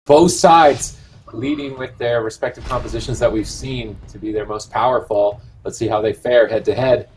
Both sides leading with their respective compositions that we've seen to be their most powerful. Let's see how they fare head to head.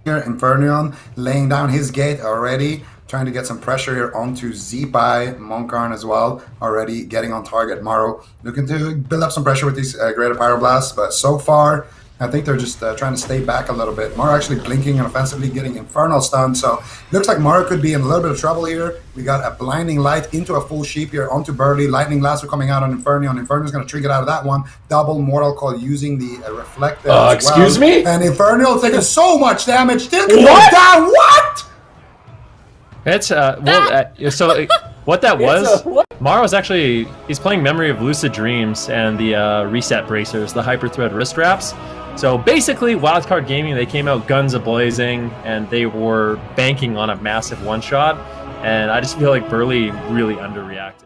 Here, Infernion laying down his gate already, trying to get some pressure here onto Zeepai, Monkarn as well, already getting on target. Maro looking to build up some pressure with these Greater Pyroblasts, but so far, I think they're just trying to stay back a little bit. Maro actually blinking and offensively getting Infernal stun, so looks like Maro could be in a little bit of trouble here. We got a Blinding Light into a full sheep here onto Burley. Lightning Lasso coming out on Infernion. Infernion's going to trigger out of that one. Double Mortal Coil using the Reflect there as excuse well. me? And Infernion taking so much damage. Still can go down. What? It's so what that was, Maro's actually, he's playing Memory of Lucid Dreams and the reset bracers, the Hyper Thread wrist wraps. So basically, Wildcard Gaming, they came out guns a-blazing, and they were banking on a massive one-shot, and I just feel like Burley really underreacted.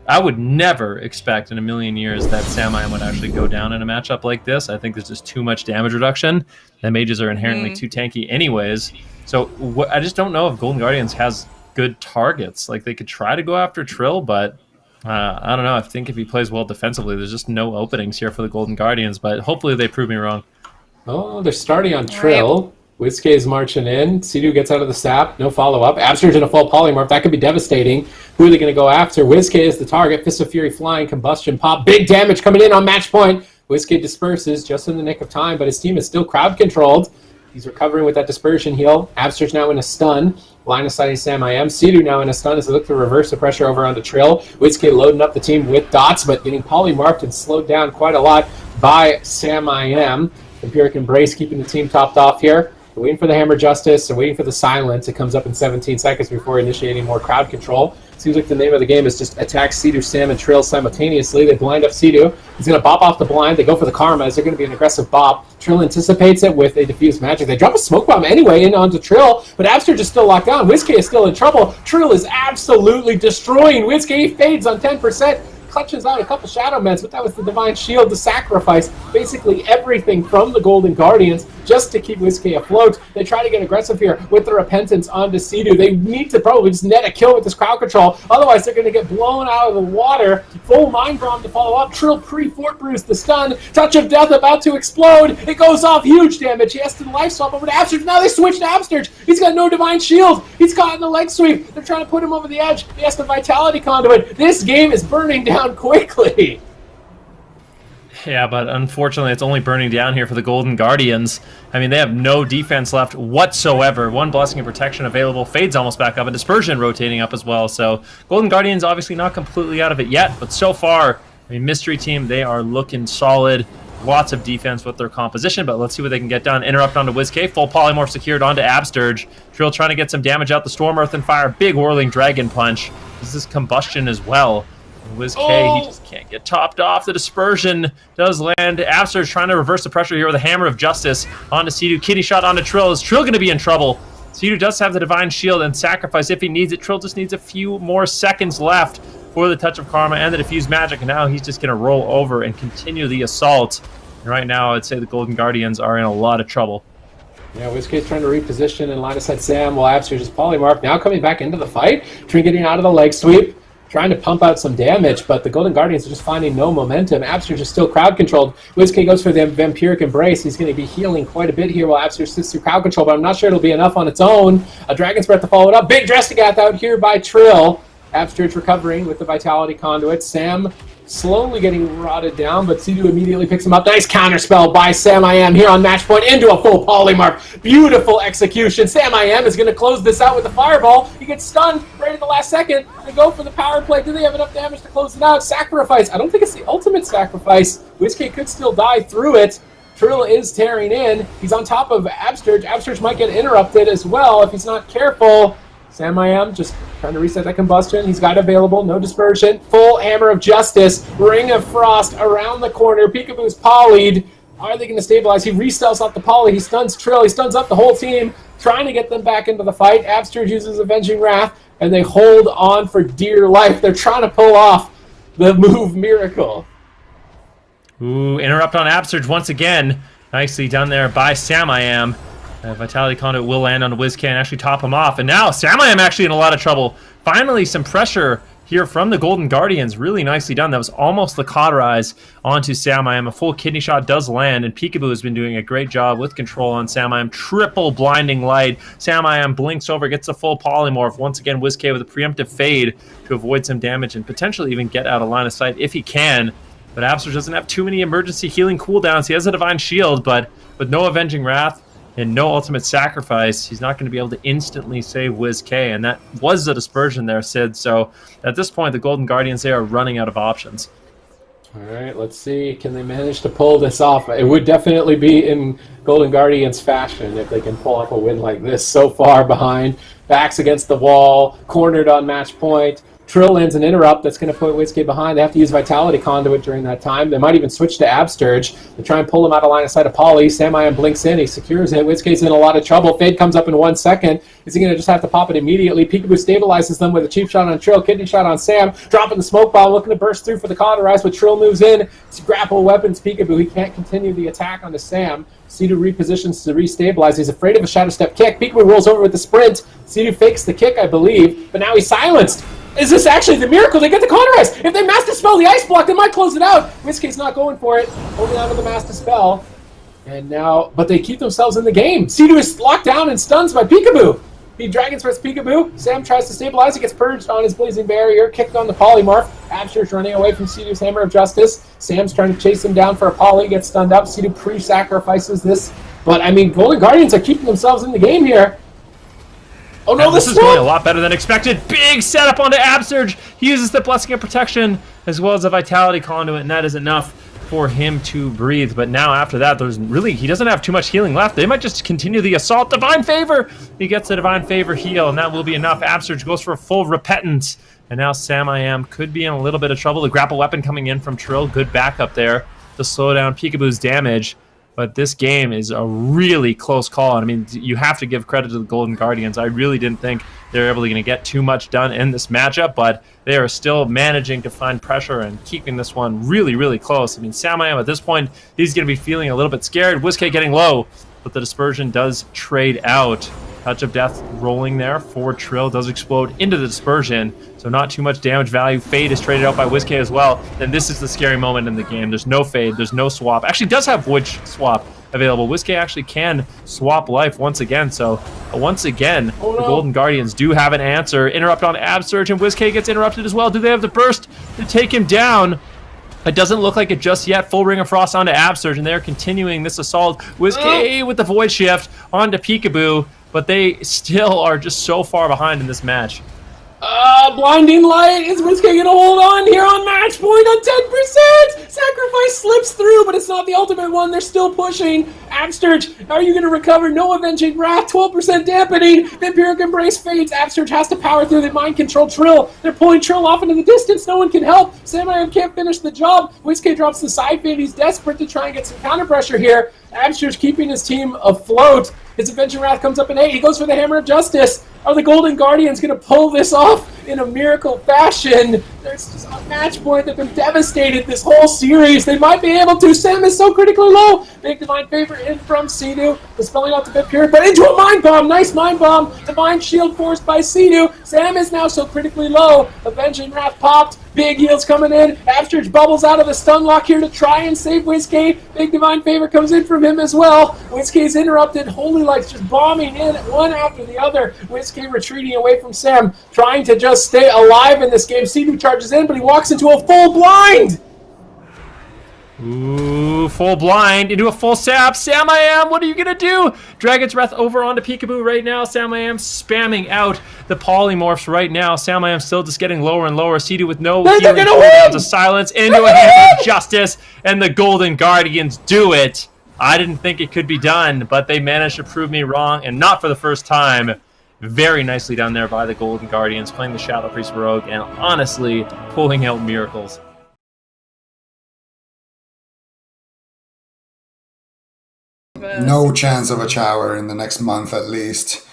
I would never expect in a million years that Samayam would actually go down in a matchup like this. I think there's just too much damage reduction. The mages are inherently too tanky anyways. So I just don't know if Golden Guardians has good targets. Like, they could try to go after Trill, but I don't know. I think if he plays well defensively, there's just no openings here for the Golden Guardians, but hopefully they prove me wrong. Oh, they're starting on Trill. Whiskey is marching in. Sidu gets out of the sap. No follow-up. Absurge in a full polymorph. That could be devastating. Who are they going to go after? Whiskey is the target. Fist of Fury flying. Combustion pop. Big damage coming in on match point. Whiskey disperses just in the nick of time, but his team is still crowd-controlled. He's recovering with that dispersion heal. Absurge now in a stun. Line of sight Samayam. Sidu now in a stun as they look to reverse the pressure over onto Trill. Whiskey loading up the team with dots, but getting polymorphed and slowed down quite a lot by Samayam. Empiric Embrace keeping the team topped off here. They're waiting for the Hammer Justice. They're waiting for the Silence. It comes up in 17 seconds before initiating more crowd control. Seems like the name of the game is just attack Sidu, Sam, and Trill simultaneously. They blind up Sidu. He's going to bop off the blind. They go for the Karma as they're going to be an aggressive bop. Trill anticipates it with a Diffuse Magic. They drop a Smoke Bomb anyway in onto Trill, but Absurge is still locked down. Whiskey is still in trouble. Trill is absolutely destroying Whiskey. He fades on 10%. Clutches out a couple Shadow Meds, but that was the Divine Shield to sacrifice basically everything from the Golden Guardians just to keep Whiskey afloat. They try to get aggressive here with the Repentance onto Sidu. They need to probably just net a kill with this crowd control, otherwise they're going to get blown out of the water. Full Mind Bomb to follow up. Trill pre-Fort Bruce the stun. Touch of Death about to explode. It goes off, huge damage. He has to life swap over to Absurge. Now they switch to Absurge. He's got no Divine Shield. He's caught in the leg sweep. They're trying to put him over the edge. He has the Vitality Conduit. This game is burning down quickly. Yeah, but unfortunately it's only burning down here for the Golden Guardians. I mean, they have no defense left whatsoever. One Blessing of Protection available. Fade's almost back up, and Dispersion rotating up as well. So Golden Guardians obviously not completely out of it yet, but so far, I mean, Mystery Team, they are looking solid. Lots of defense with their composition, but let's see what they can get done. Interrupt onto WizK. Full Polymorph secured onto Absturge. Trill trying to get some damage out the Storm, Earth, and Fire. Big Whirling Dragon Punch. This is Combustion as well. WizK, he just can't get topped off. The Dispersion does land. Absturge trying to reverse the pressure here with a Hammer of Justice onto Sidu. Kitty shot onto Trill. Is Trill going to be in trouble? Sidu does have the Divine Shield and Sacrifice if he needs it. Trill just needs a few more seconds left for the Touch of Karma and the Diffuse Magic, and now he's just going to roll over and continue the assault. And right now, I'd say the Golden Guardians are in a lot of trouble. Yeah, WizK's trying to reposition and line of sight Sam while Absurge is polymorph. Now coming back into the fight, Trinketing out of the leg sweep, trying to pump out some damage, but the Golden Guardians are just finding no momentum. Absurge is still crowd controlled. WizK goes for the Vampiric Embrace. He's going to be healing quite a bit here while Absurge sits through crowd control, but I'm not sure it'll be enough on its own. A Dragon's Breath to follow it up. Big Drestigath out here by Trill. Absturge recovering with the Vitality Conduit. Sam slowly getting rotted down, but Sidu immediately picks him up. Nice counterspell by Samayam here on match point into a full polymorph. Beautiful execution. Samayam is going to close this out with a fireball. He gets stunned right at the last second. They go for the power play. Do they have enough damage to close it out? Sacrifice. I don't think it's the ultimate sacrifice. WizK could still die through it. Trill is tearing in. He's on top of Absturge. Absturge might get interrupted as well if he's not careful. Samayam just trying to reset that combustion. He's got available, no dispersion. Full Hammer of Justice. Ring of Frost around the corner. Peekaboo's polyed. Are they going to stabilize? He restells out the poly. He stuns Trill. He stuns up the whole team, trying to get them back into the fight. Absturge uses Avenging Wrath, and they hold on for dear life. They're trying to pull off the move Miracle. Ooh, interrupt on Absturge once again. Nicely done there by Samayam. Vitality Conduit will land on WizK and actually top him off. And now Sam-I-Am actually in a lot of trouble. Finally, some pressure here from the Golden Guardians. Really nicely done. That was almost the cauterize onto Sam-I-Am. A full kidney shot does land, and Peekaboo has been doing a great job with control on Sam-I-Am. Triple blinding light. Sam-I-Am blinks over, gets a full polymorph. Once again, WizK with a preemptive fade to avoid some damage and potentially even get out of line of sight if he can. But Abster doesn't have too many emergency healing cooldowns. He has a Divine Shield, but with no Avenging Wrath and no Ultimate Sacrifice, he's not going to be able to instantly save WizK, and that was the dispersion there, Sid. So at this point, the Golden Guardians, they are running out of options. All right, let's see. Can they manage to pull this off? It would definitely be in Golden Guardians fashion if they can pull off a win like this. So far behind, backs against the wall, cornered on match point. Trill lands an interrupt that's going to put WizK behind. They have to use Vitality Conduit during that time. They might even switch to Absturge to try and pull him out of line of sight of Poly. Sam-I-Am blinks in. He secures it. WizK's in a lot of trouble. Fade comes up in 1 second. Is he going to just have to pop it immediately? Peekaboo stabilizes them with a cheap shot on Trill, kidney shot on Sam, dropping the smoke bomb, looking to burst through for the cauterize, but Trill moves in to grapple weapons. Peekaboo, he can't continue the attack onto Sam. Sidu repositions to restabilize. He's afraid of a Shadow Step kick. Peekaboo rolls over with the sprint. Sidu fakes the kick, I believe, but now he's silenced. Is this actually the miracle? They get the cauterize. If they Master Spell the Ice Block, they might close it out. WizK's not going for it. Holding on to the Master Spell. And now, but they keep themselves in the game. Sidu is locked down and stuns by Peekaboo. He Dragon Breath Peekaboo. Sam tries to stabilize. He gets purged on his Blazing Barrier. Kicked on the Polymorph. Abster's running away from Sidu's Hammer of Justice. Sam's trying to chase him down for a Poly. Gets stunned up. Sidu pre-sacrifices this. But, I mean, Golden Guardians are keeping themselves in the game here. Oh no, this is going a lot better than expected. Big setup onto Absurge. He uses the Blessing of Protection as well as a Vitality Conduit, and that is enough for him to breathe. But now after that, he doesn't have too much healing left. They might just continue the assault. Divine Favor! He gets the Divine Favor heal, and that will be enough. Absurge goes for a full Repentance, and now Sam-I-Am could be in a little bit of trouble. The grapple weapon coming in from Trill. Good backup there to slow down Peekaboo's damage. But this game is a really close call. I mean, you have to give credit to the Golden Guardians. I really didn't think they were able to get too much done in this matchup, but they are still managing to find pressure and keeping this one really, really close. I mean, Sam-I-Am at this point, he's going to be feeling a little bit scared. WizK getting low, but the dispersion does trade out. Touch of Death rolling there for Trill, does explode into the dispersion, so not too much damage value. Fade is traded out by WizK as well. Then this is the scary moment in the game. There's no fade, there's no swap. Actually does have Void swap available. WizK actually can swap life once again, so once again, the Golden Guardians do have an answer. Interrupt on Absurge, and WizK gets interrupted as well. Do they have the burst to take him down? It doesn't look like it just yet. Full Ring of Frost onto Absurge, and they're continuing this assault. WizK with the Void Shift onto Peekaboo, but they still are just so far behind in this match. Blinding Light. Is WizK going to hold on here on match point on 10%? Sacrifice slips through, but it's not the ultimate one. They're still pushing. Absturge, are you going to recover? No Avenging Wrath. 12% dampening. Vampiric Embrace fades. Absturge has to power through. They mind control Trill. They're pulling Trill off into the distance. No one can help. Sam-I-Am can't finish the job. WizK drops the side fade. He's desperate to try and get some counter pressure here. Absturge keeping his team afloat. His Avenging Wrath comes up in 8. He goes for the Hammer of Justice. Are the Golden Guardians going to pull this off in a miracle fashion? There's just a match point. They've been devastated this whole series. They might be able to. Sam is so critically low. Big Divine Favor in from Sidu. Dispelling out the Vampiric, but into a Mind Bomb. Nice Mind Bomb. Divine Shield forced by Sidu. Sam is now so critically low. Avenging Wrath popped. Big heals coming in. Absturge bubbles out of the stun lock here to try and save WizK. Big Divine Favor comes in from him as well. WizK's interrupted. Holy Lights just bombing in one after the other. WizK retreating away from Sam, trying to just stay alive in this game. Sidu charges in, but he walks into a full blind. Ooh, full blind into a full sap. Sam-I-Am, what are you gonna do? Dragon's Breath over onto Peekaboo right now. Sam-I-Am spamming out the polymorphs right now. Sam-I-Am still just getting lower and lower. Sidu with no healing cooldowns of silence into a Hammer of Justice, and the Golden Guardians do it. I didn't think it could be done, but they managed to prove me wrong, and not for the first time. Very nicely done there by the Golden Guardians, playing the Shadow Priest Rogue, and honestly, pulling out miracles. No chance of a shower in the next month at least.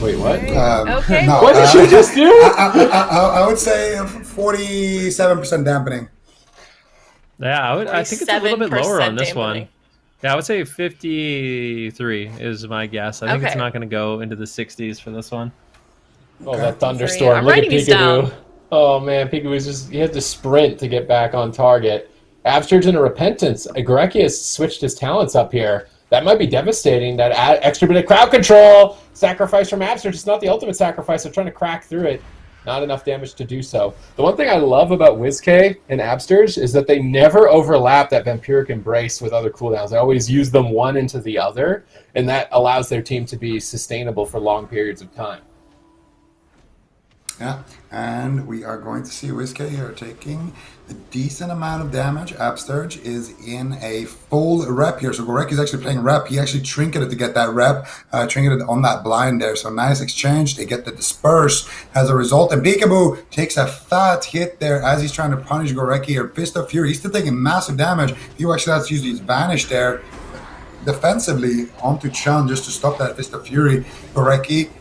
Wait, what? Okay. No, What did you just do? I would say 47% dampening. Yeah, I think it's a little bit lower on this one. Yeah, I would say 53 is my guess. I think it's Okay. not going to go into the 60s for this one. Oh, Okay. that thunderstorm. I'm Look at writing these down. Peekaboo. Oh, man. Peekaboo's he had to sprint to get back on target. Absterge into Repentance. Gorecki has switched his talents up here. That might be devastating. That extra bit of crowd control. Sacrifice from Absterge. It's not the ultimate sacrifice. They're trying to crack through it. Not enough damage to do so. The one thing I love about WizK and Absterge is that they never overlap that Vampiric Embrace with other cooldowns. They always use them one into the other, and that allows their team to be sustainable for long periods of time. Yeah, and we are going to see WizK here taking a decent amount of damage. Absterge is in a full rep here, so Gorecki is actually playing rep. He actually trinketed to get that rep, trinketed on that blind there. So nice exchange. They get the disperse as a result, and Peekaboo takes a fat hit there as he's trying to punish Gorecki or Fist of Fury. He's still taking massive damage. He actually has to use his Vanish there defensively onto Chun just to stop that Fist of Fury. Gorecki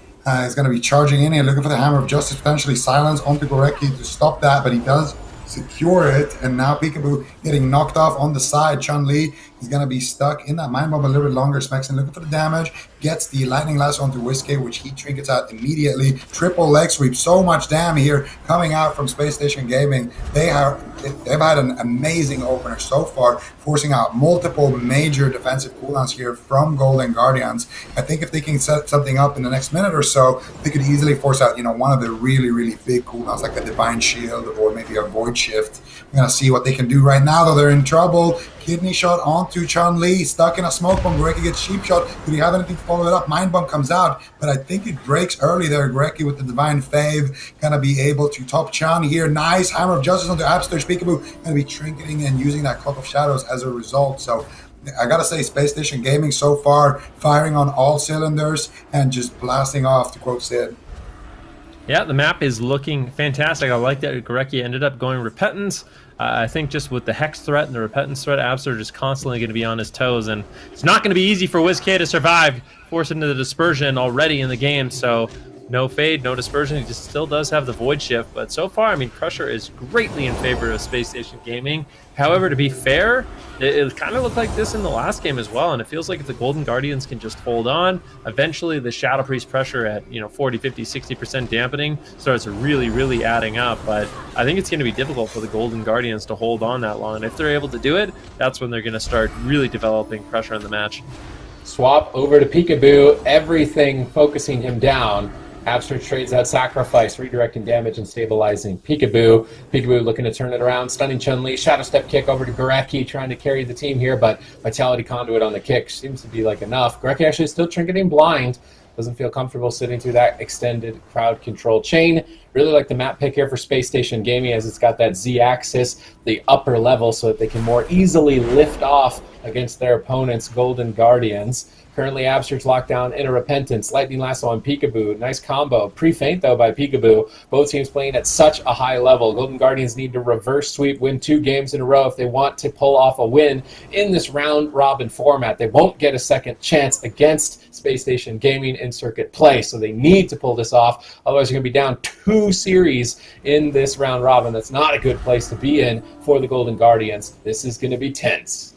is going to be charging in here, looking for the Hammer of Justice, potentially silence onto Gorecki to stop that, but he does secure it, and now Peekaboo getting knocked off on the side. Chun-Li is going to be stuck in that Mind Bomb a little bit longer. Smexon looking for the damage, gets the Lightning Lasso onto WizK, which he trinkets out immediately. Triple leg sweep, so much damn here coming out from Space Station Gaming. They've had an amazing opener so far, forcing out multiple major defensive cooldowns here from Golden Guardians. I think if they can set something up in the next minute or so, they could easily force out, one of the really, really big cooldowns, like a Divine Shield or maybe a Void Shift. We're going to see what they can do right now, though. They're in trouble. Kidney shot onto Chun-Li, stuck in a smoke bomb. Gorecki gets sheep shot. Do he have anything to follow it up? Mind Bomb comes out, but I think it breaks early there. Gorecki with the Divine Fave, gonna be able to top Chun here. Nice Hammer of Justice onto Absterge. Peekaboo gonna be trinketing and using that Cloak of Shadows as a result. So I gotta say, Space Station Gaming so far firing on all cylinders and just blasting off, to quote Sid. Yeah, the map is looking fantastic. I like that Gorecki ended up going Repentance. I think just with the Hex threat and the Repentance threat, Absterge is constantly going to be on his toes, and it's not going to be easy for WizK to survive, forced into the Dispersion already in the game, so no Fade, no Dispersion. He just still does have the Void Shift, but so far, I mean, Crusher is greatly in favor of Space Station Gaming. However, to be fair, it kind of looked like this in the last game as well, and it feels like if the Golden Guardians can just hold on, eventually the Shadow Priest pressure at 40, 50, 60% dampening starts really, really adding up. But I think it's going to be difficult for the Golden Guardians to hold on that long. And if they're able to do it, that's when they're going to start really developing pressure in the match. Swap over to Peekaboo, everything focusing him down. Absterge trades out Sacrifice, redirecting damage and stabilizing Peekaboo. Peekaboo looking to turn it around, stunning Chun-Li, Shadow Step kick over to Gorecki, trying to carry the team here, but Vitality Conduit on the kick seems to be like enough. Gorecki actually still trinketing blind, doesn't feel comfortable sitting through that extended crowd control chain. Really like the map pick here for Space Station Gaming, as it's got that Z-axis, the upper level, so that they can more easily lift off against their opponents' Golden Guardians. Currently, Absterge locked down in a Repentance. Lightning Lasso on Peekaboo. Nice combo. Pre-feint, though, by Peekaboo. Both teams playing at such a high level. Golden Guardians need to reverse sweep, win 2 games in a row if they want to pull off a win in this round-robin format. They won't get a second chance against Space Station Gaming in circuit play, so they need to pull this off. Otherwise, you're going to be down 2 series in this round-robin. That's not a good place to be in for the Golden Guardians. This is going to be tense.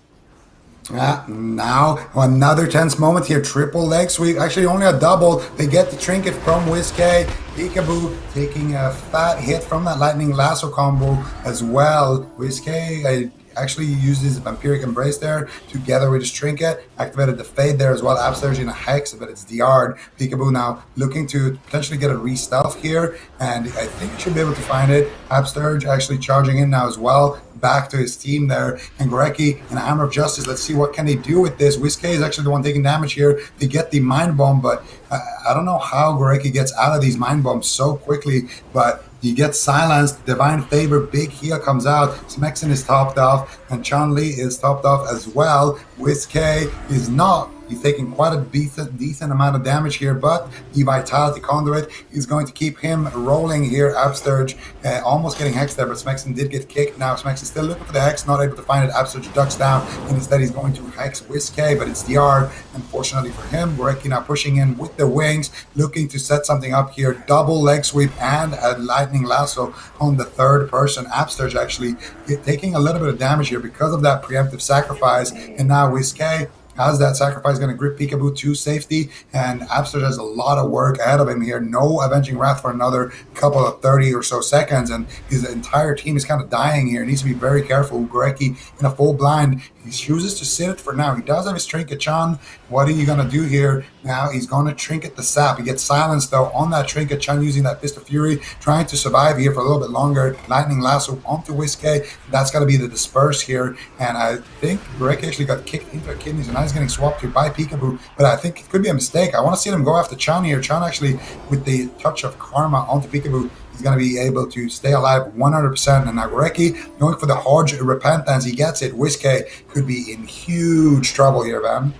Now another tense moment here. Triple leg sweep. Actually, only a double. They get the trinket from WizK. Peekaboo taking a fat hit from that Lightning Lasso combo as well. WizK actually uses Vampiric Embrace there together with his trinket. Activated the Fade there as well. Absterge in a Hex, but it's DR'd. Peekaboo now looking to potentially get a re-stealth here, and I think he should be able to find it. Absterge actually charging in now as well, back to his team there, and Gorecki and Hammer of Justice. Let's see what can they do with this. WizK is actually the one taking damage here. They get the Mind Bomb, but I don't know how Gorecki gets out of these Mind Bombs so quickly, but he gets silenced. Divine Favor, big heal comes out. Smexon is topped off, and Chun-Li is topped off as well. WizK is not He's taking quite a decent amount of damage here, but the Vitality Conduit is going to keep him rolling here. Upsturge almost getting hexed there, but Smexon did get kicked. Now Smexon still looking for the hex, not able to find it. Upsturge ducks down, and instead he's going to hex Whiskey, but it's DR. Unfortunately for him, Gorecki now pushing in with the wings, looking to set something up here. Double leg sweep and a lightning lasso on the third person. Upsturge actually taking a little bit of damage here because of that preemptive sacrifice, and now Whiskey has that sacrifice going to grip Peekaboo to safety, and Upsturge has a lot of work ahead of him here. No Avenging Wrath for another couple of 30 or so seconds, and his entire team is kind of dying here. He needs to be very careful. Gorecki in a full blind. He chooses to sit it for now. He does have his Trinket Chan. What are you going to do here? Now he's going to Trinket the Sap. He gets silenced though on that Trinket Chan using that Fist of Fury, trying to survive here for a little bit longer. Lightning Lasso onto Whiskey. That's going to be the Disperse here, and I think Gorecki actually got kicked into the kidneys, and now he's getting swapped here by Peekaboo, but I think it could be a mistake. I want to see them go after Chan here. Chan actually, with the touch of Karma onto Peekaboo, is going to be able to stay alive 100%. And now Gorecki going for the Hodge Repentance. He gets it. Whiskey could be in huge trouble here, Van.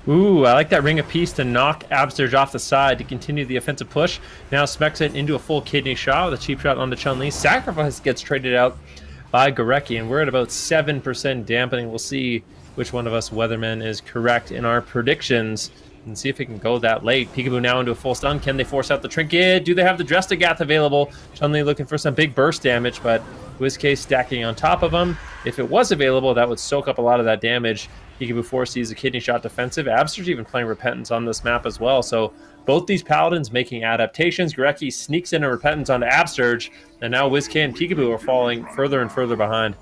Ooh, I like that Ring of Peace to knock Absterge off the side to continue the offensive push. Now Smexon into a full kidney shot with a cheap shot onto Chun-Li. Sacrifice gets traded out by Gorecki, and we're at about 7% dampening. We'll see which one of us weathermen is correct in our predictions, and see if it can go that late. Peekaboo now into a full stun. Can they force out the Trinket? Do they have the Drestagath available? Chun-Li looking for some big burst damage, but Whiskey stacking on top of him. If it was available, that would soak up a lot of that damage. Peekaboo foresees a kidney shot defensive. Absterge even playing Repentance on this map as well, so both these Paladins making adaptations. Gorecki sneaks in a Repentance onto Absterge, and now Whiskey and Peekaboo are falling further and further behind.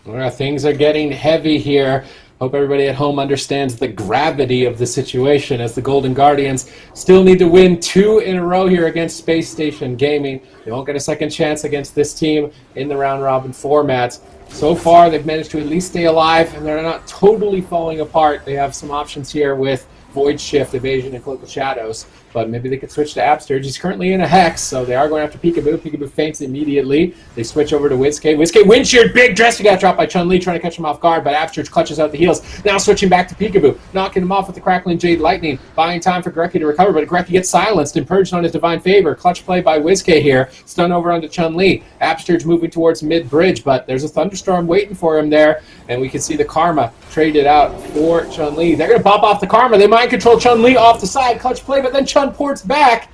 Well, things are getting heavy here. Hope everybody at home understands the gravity of the situation, as the Golden Guardians still need to win 2 in a row here against Space Station Gaming. They won't get a second chance against this team in the round-robin format. So far, they've managed to at least stay alive, and they're not totally falling apart. They have some options here with Void Shift, Evasion, and Cloak of Shadows, but maybe they could switch to Absterge. He's currently in a Hex, so they are going after Peekaboo. Peekaboo faints immediately. They switch over to Whiskey. Whiskey windshield, big Drestagath drop by Chun-Li, trying to catch him off guard, but Absterge clutches out the heels. Now switching back to Peekaboo, knocking him off with the Crackling Jade Lightning, buying time for Gorecki to recover, but Gorecki gets silenced and purged on his Divine Favor. Clutch play by Whiskey here. Stun over onto Chun-Li. Absterge moving towards mid-bridge, but there's a Thunderstorm waiting for him there, and we can see the Karma traded out for Chun-Li. They're going to pop off the Karma. They mind control Chun-Li off the side. Clutch play, but then Chun ports back.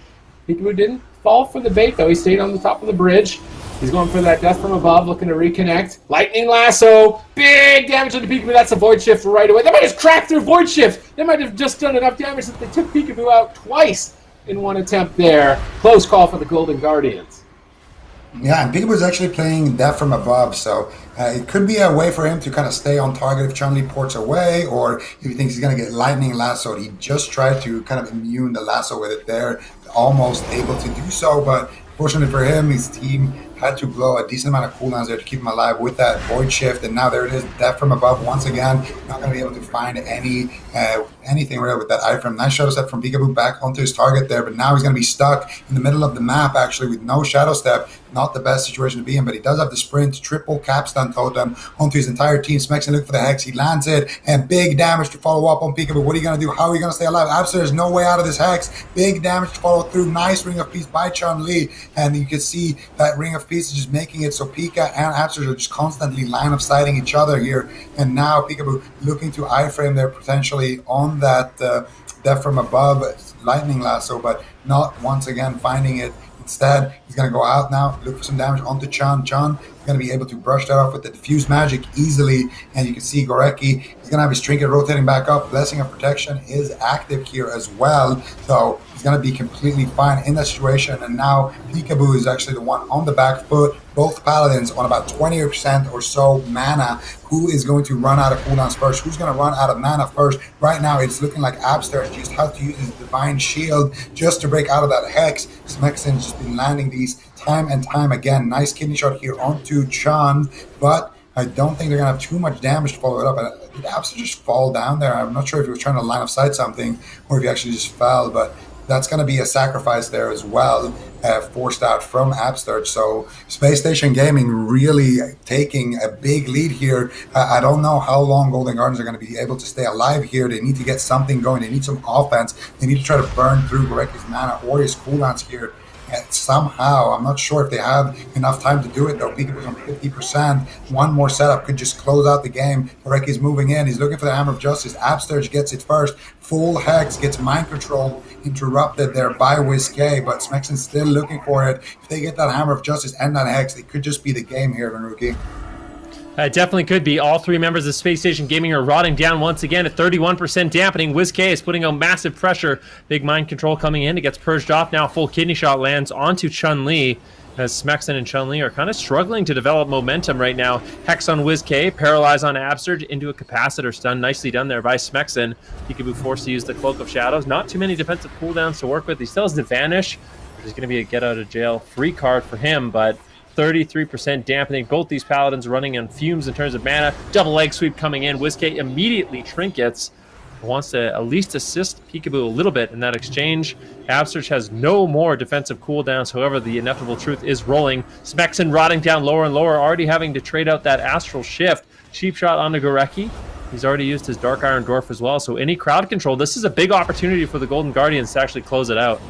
Peekaboo didn't fall for the bait, though. He stayed on the top of the bridge. He's going for that Death from Above, looking to reconnect. Lightning Lasso. Big damage to the Peekaboo. That's a Void Shift right away. They might have cracked through Void Shift. They might have just done enough damage that they took Peekaboo out twice in one attempt there. Close call for the Golden Guardians. Yeah, and Peekaboo is actually playing Death from Above, so it could be a way for him to kind of stay on target if Chun-Li ports away, or if he thinks he's going to get Lightning Lassoed. He just tried to kind of immune the lasso with it there, almost able to do so, but fortunately for him, his team had to blow a decent amount of cooldowns there to keep him alive with that Void Shift, and now there it is, Death from Above once again. Not going to be able to find anything really with that iframe. Nice Shadow Step from Peekaboo back onto his target there, but now he's going to be stuck in the middle of the map actually with no Shadow Step. Not the best situation to be in, but he does have the sprint, triple capstun totem onto his entire team. Smexon look for the Hex, he lands it, and big damage to follow up on Peekaboo. What are you going to do? How are you going to stay alive? Absolutely, there's no way out of this Hex. Big damage to follow through. Nice Ring of Peace by Chun-Li, and you can see that Ring of Peace is just making it so Pika and Absterge are just constantly line of sighting each other here, and now Peekaboo looking to iframe there potentially on that Death from Above Lightning Lasso, but not once again finding it. Instead, he's going to go out now, look for some damage onto Chan. Chan is going to be able to brush that off with the Diffuse Magic easily, and you can see Gorecki, he's going to have his Trinket rotating back up. Blessing of Protection is active here as well, so he's going to be completely fine in that situation, and now Peekaboo is actually the one on the back foot. Both Paladins on about 20% or so mana. Who is going to run out of cooldowns first? Who's going to run out of mana first? Right now, it's looking like Absterge just has to use his Divine Shield just to break out of that Hex. Smexon's just been landing these time and time again. Nice kidney shot here onto Chan, but I don't think they're going to have too much damage to follow it up. Did Absterge just fall down there? I'm not sure if he was trying to line of sight something or if he actually just fell, but That's going to be a sacrifice there as well, forced out from Absturge. So Space Station Gaming really taking a big lead here. I don't know how long Golden Guardians are going to be able to stay alive here. They need to get something going. They need some offense. They need to try to burn through Goreki's mana or his cooldowns here. And somehow, I'm not sure if they have enough time to do it though. Peekaboo's on 50%. One more setup could just close out the game. Goreki's moving in. He's looking for the Hammer of Justice. Absturge gets it first. Full Hex gets mind control interrupted there by WizK, but Smexon's still looking for it. If they get that Hammer of Justice and that Hex, it could just be the game here, Rookie. It definitely could be. All three members of Space Station Gaming are rotting down once again at 31% dampening. WizK is putting on massive pressure. Big mind control coming in. It gets purged off now. Full kidney shot lands onto Chun-Li, as Smexon and Chun-Li are kind of struggling to develop momentum right now. Hex on WizK, Paralyze on Absurge into a Capacitor stun. Nicely done there by Smexon. Peekaboo forced to use the Cloak of Shadows. Not too many defensive cooldowns to work with. He still has the Vanish. There's going to be a get out of jail free card for him, but 33% dampening. Both these Paladins running on fumes in terms of mana. Double leg sweep coming in. WizK immediately trinkets. Wants to at least assist Peekaboo a little bit in that exchange. Absurge has no more defensive cooldowns. However, the inevitable truth is rolling. Smexon rotting down lower and lower, already having to trade out that Astral Shift. Cheap shot onto Goreki. He's already used his Dark Iron Dwarf as well. So any crowd control, this is a big opportunity for the Golden Guardians to actually close it out.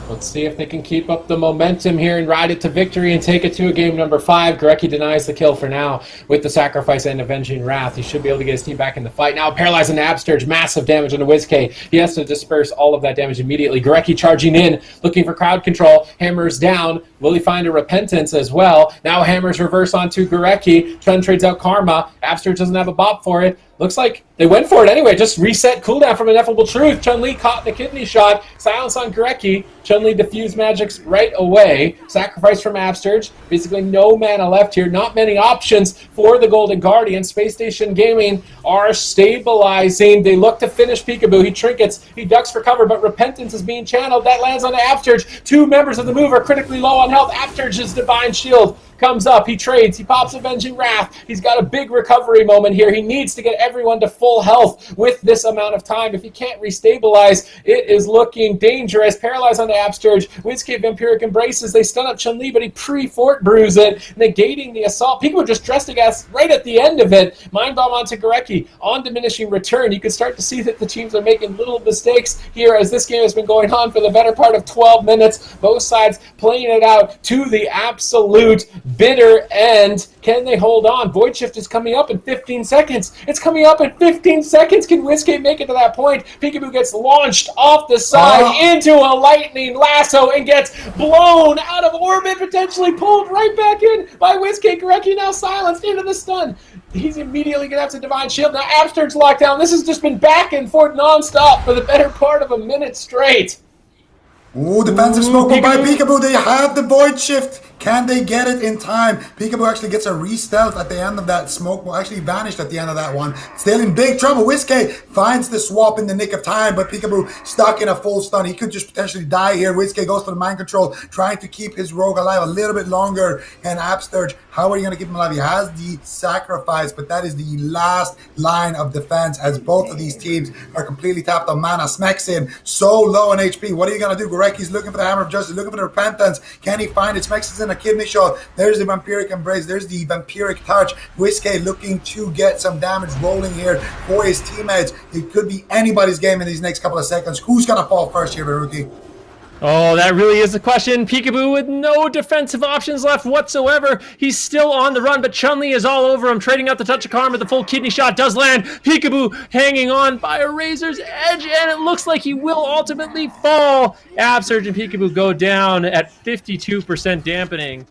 Let's see if they can keep up the momentum here and ride it to victory and take it to a game number 5. Gorecki denies the kill for now with the sacrifice and Avenging Wrath. He should be able to get his team back in the fight. Now paralyzing Absturge, massive damage on the WizK. He has to disperse all of that damage immediately. Gorecki charging in, looking for crowd control. Hammers down. Will he find a Repentance as well? Now hammers reverse onto Gorecki. Chun trades out Karma. Absturge doesn't have a bop for it. Looks like they went for it anyway. Just reset cooldown from Ineffable Truth. Chun-Li caught the kidney shot. Silence on Gorecki. Chun-Li diffused magics right away. Sacrifice from Absturge. Basically no mana left here. Not many options for the Golden Guardian. Space Station Gaming are stabilizing. They look to finish Peekaboo. He trinkets. He ducks for cover, but Repentance is being channeled. That lands on Absturge. 2 members of the move are critically low on health. Absturge's Divine Shield comes up, he trades, he pops Avenging Wrath. He's got a big recovery moment here. He needs to get everyone to full health with this amount of time. If he can't restabilize, it is looking dangerous. Paralyze on the Absturge. WizK Vampiric Embraces. They stun up Chun-Li, but he pre-fort brews it, negating the assault. Peekaboo just dressed against right at the end of it. Mind Bomb onto Gorecki. On diminishing return, you can start to see that the teams are making little mistakes here as this game has been going on for the better part of 12 minutes. Both sides playing it out to the absolute bitter end. Can they hold on? Void Shift is coming up in 15 seconds. It's coming up in 15 seconds. Can WizK make it to that point? Peekaboo gets launched off the side into a lightning lasso and gets blown out of orbit, potentially pulled right back in by WizK. Gorecki now silenced into the stun. He's immediately going to have to Divine Shield. Now Absturge's locked down. This has just been back and forth nonstop for the better part of a minute straight. Ooh, defensive smoke by Peekaboo. They have the Void Shift. Can they get it in time? Peekaboo actually gets a re-stealth at the end of that. Smoke will actually vanished at the end of that one. Still in big trouble. WizK finds the swap in the nick of time, but Peekaboo stuck in a full stun. He could just potentially die here. WizK goes for the mind control, trying to keep his rogue alive a little bit longer. And Absturge, how are you going to keep him alive? He has the sacrifice, but that is the last line of defense as both of these teams are completely tapped on mana. Smexon so low on HP. What are you going to do? Gorecki's looking for the Hammer of Justice, looking for the Repentance. Can he find it? Smexon's in a kidney shot. There's the Vampiric Embrace. There's the Vampiric Touch. WizK looking to get some damage rolling here for his teammates. It could be anybody's game in these next couple of seconds. Who's going to fall first here, Rookie? Oh, that really is the question. Peekaboo with no defensive options left whatsoever. He's still on the run, but Chun-Li is all over him, trading out the Touch of Karma. The full kidney shot does land. Peekaboo hanging on by a razor's edge, and it looks like he will ultimately fall. Absurge and Peekaboo go down at 52% dampening.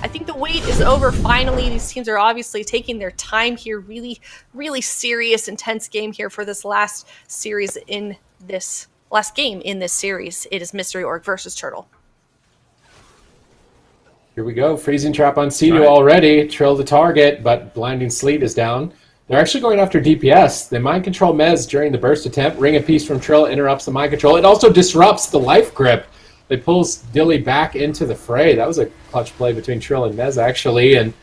I think the wait is over finally. These teams are obviously taking their time here. Really, really serious, intense game here for this last series in this last game in this series. It is Mystery Orc versus Turtle. Here we go. Freezing Trap on Sea-Doo already. Trill the target, but Blinding Sleet is down. They're actually going after DPS. They mind control Mez during the burst attempt. Ring of Peace from Trill interrupts the mind control. It also disrupts the life grip. It pulls Dilly back into the fray. That was a clutch play between Trill and Mez, actually. And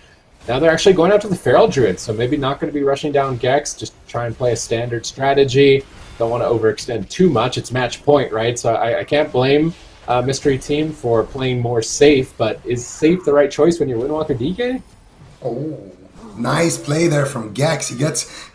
Now they're actually going after the Feral Druid, so maybe not going to be rushing down Gex, just try and play a standard strategy. Don't want to overextend too much. It's match point, right? So I can't blame Mystery Team for playing more safe, but is safe the right choice when you're Windwalker DK? Oh, nice play there from Gex.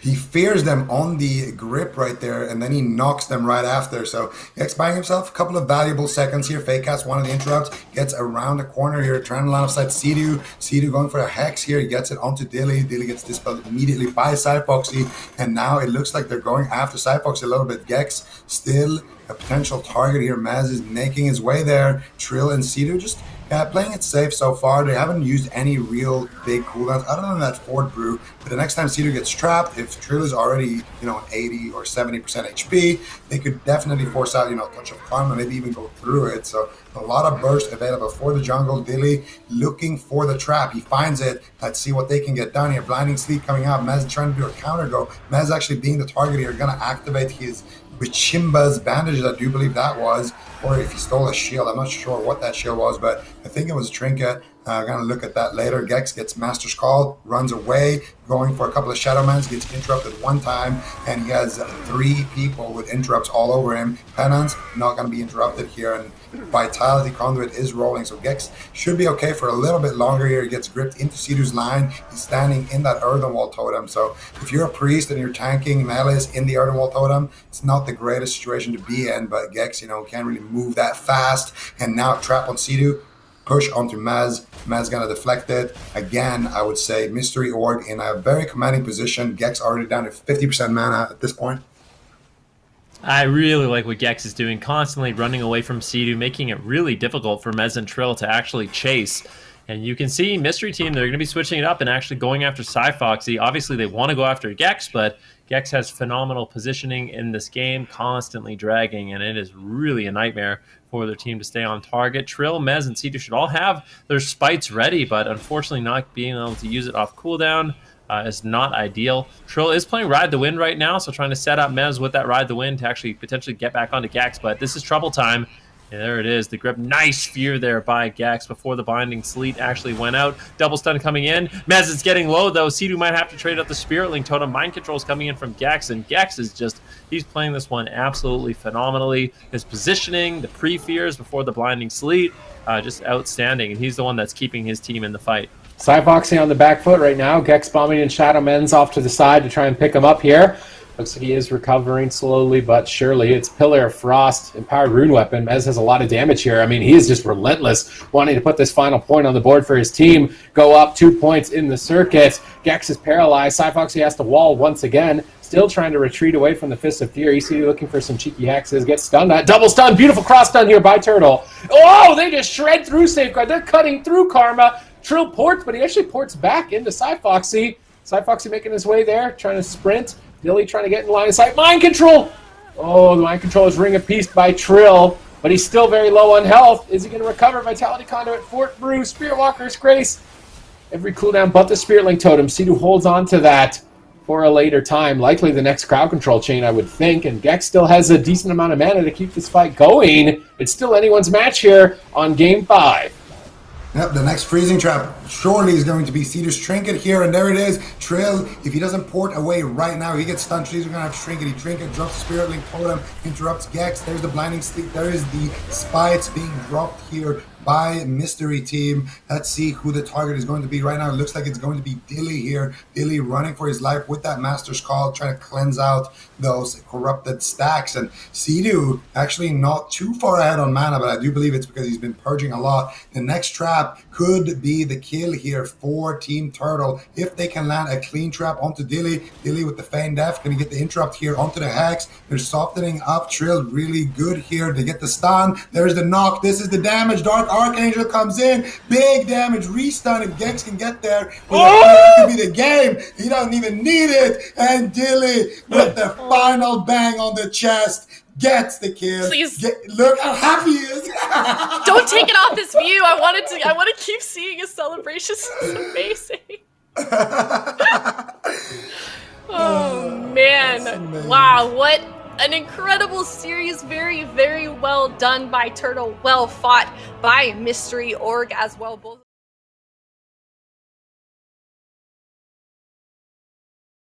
He fears them on the grip right there, and then he knocks them right after. So Gex buying himself a couple of valuable seconds here. Fake casts one of the interrupts, gets around the corner here, trying to line of sight Sea-Doo. Sea-Doo going for a hex here. He gets it onto Dilly. Dilly gets dispelled immediately by Cyfoxy, and now it looks like they're going after Cyfoxy a little bit. Gex still a potential target here. Maz is making his way there. Trill and Sea-Doo just playing it safe so far. They haven't used any real big cooldowns other than that Fort Brew. But the next time Sea-Doo gets trapped, if Trill is already, an 80 or 70% HP, they could definitely force out, Touch of Karma, maybe even go through it. So a lot of burst available for the jungle. Dilly looking for the trap. He finds it. Let's see what they can get done here. Blinding Sleep coming out. Mez trying to do a counter go. Mez actually being the target here, going to activate his Bichimba's bandages, I do believe that was, or if he stole a shield. I'm not sure what that shield was, but I think it was a trinket. I'm going to look at that later. Gex gets Master's Call, runs away, going for a couple of Shadowmans, gets interrupted one time, and he has 3 people with interrupts all over him. Penance, not going to be interrupted here, and Vitality Conduit is rolling, so Gex should be okay for a little bit longer here. He gets gripped into Sea-Doo's line. He's standing in that Earthen Wall Totem, so if you're a priest and you're tanking melees in the Earthen Wall Totem, it's not the greatest situation to be in, but Gex, can't really move that fast, and now trap on Sea-Doo. Push onto Maz. Maz gonna deflect it. Again, I would say Mystery Org in a very commanding position. Gex already down to 50% mana at this point. I really like what Gex is doing, constantly running away from Sea-Doo, making it really difficult for Mez and Trill to actually chase. And you can see Mystery Team, they're going to be switching it up and actually going after Cyfoxy. Obviously, they want to go after Gex, but Gex has phenomenal positioning in this game, constantly dragging, and it is really a nightmare for their team to stay on target. Trill, Mez, and Sea-Doo should all have their spites ready, but unfortunately not being able to use it off cooldown is not ideal. Trill is playing Ride the Wind right now, so trying to set up Mez with that Ride the Wind to actually potentially get back onto Gex, but this is trouble time. And there it is, the grip. Nice fear there by Gex before the Binding Sleet actually went out. Double stun coming in. Mez is getting low, though. Sea-Doo might have to trade out the Spirit Link Totem. Mind Control is coming in from Gex, and Gex is just, he's playing this one absolutely phenomenally. His positioning, the pre-fears before the Blinding Sleet, just outstanding. And he's the one that's keeping his team in the fight. Cyfoxy on the back foot right now. Gex bombing and Shadowmen's off to the side to try and pick him up here. Looks like he is recovering slowly but surely. It's Pillar of Frost, Empowered Rune Weapon. Mez has a lot of damage here. I mean, he is just relentless, wanting to put this final point on the board for his team. Go up 2 points in the circuit. Gex is paralyzed. Cyfoxy has to wall once again. Still trying to retreat away from the Fist of Fury. See, looking for some cheeky hexes. Gets stunned. Double stun. Beautiful cross stun here by Turtle. Oh, they just shred through Safeguard. They're cutting through Karma. Trill ports, but he actually ports back into Cyfoxy. Cyfoxy making his way there, trying to sprint. Dilly trying to get in line of sight. Mind Control! Oh, the Mind Control is Ring of Peace by Trill, but he's still very low on health. Is he going to recover? Vitality Conduit, Fort Brew, Spirit Walker's Grace. Every cooldown but the Spirit Link Totem. Sea-Doo holds on to that for a later time. Likely the next crowd control chain, I would think. And Gex still has a decent amount of mana to keep this fight going. It's still anyone's match here on Game 5. Yep, the next freezing trap surely is going to be Sea-Doo's Trinket here, and there it is. Trill, if he doesn't port away right now, he gets stunned. She's going to have Trinket. He Trinket drops the Spirit Link Totem, interrupts Gex. There's the Blinding Sleep. There is the Spites being dropped here by Mystery Team. Let's see who the target is going to be right now. It looks like it's going to be Dilly here. Dilly running for his life with that Master's Call, trying to cleanse out those corrupted stacks. And Sea-Doo actually not too far ahead on mana, but I do believe it's because he's been purging a lot. The next trap could be the kill here for Team Turtle. If they can land a clean trap onto Dilly. Dilly with the Feign Death, going to get the interrupt here onto the Hex. They're softening up Trill really good here. They get the stun. There's the knock. This is the damage. Dark Archangel comes in. Big damage. Restun if Gex can get there. That could be the game. He doesn't even need it. And Dilly with the final bang on the chest gets the kill. Please. Look how happy he is. Don't take it off this view. I want to keep seeing his celebration. This is amazing. Oh man. Wow, what an incredible series. Very, very well done by Turtle. Well fought by Mystery Org as well. Both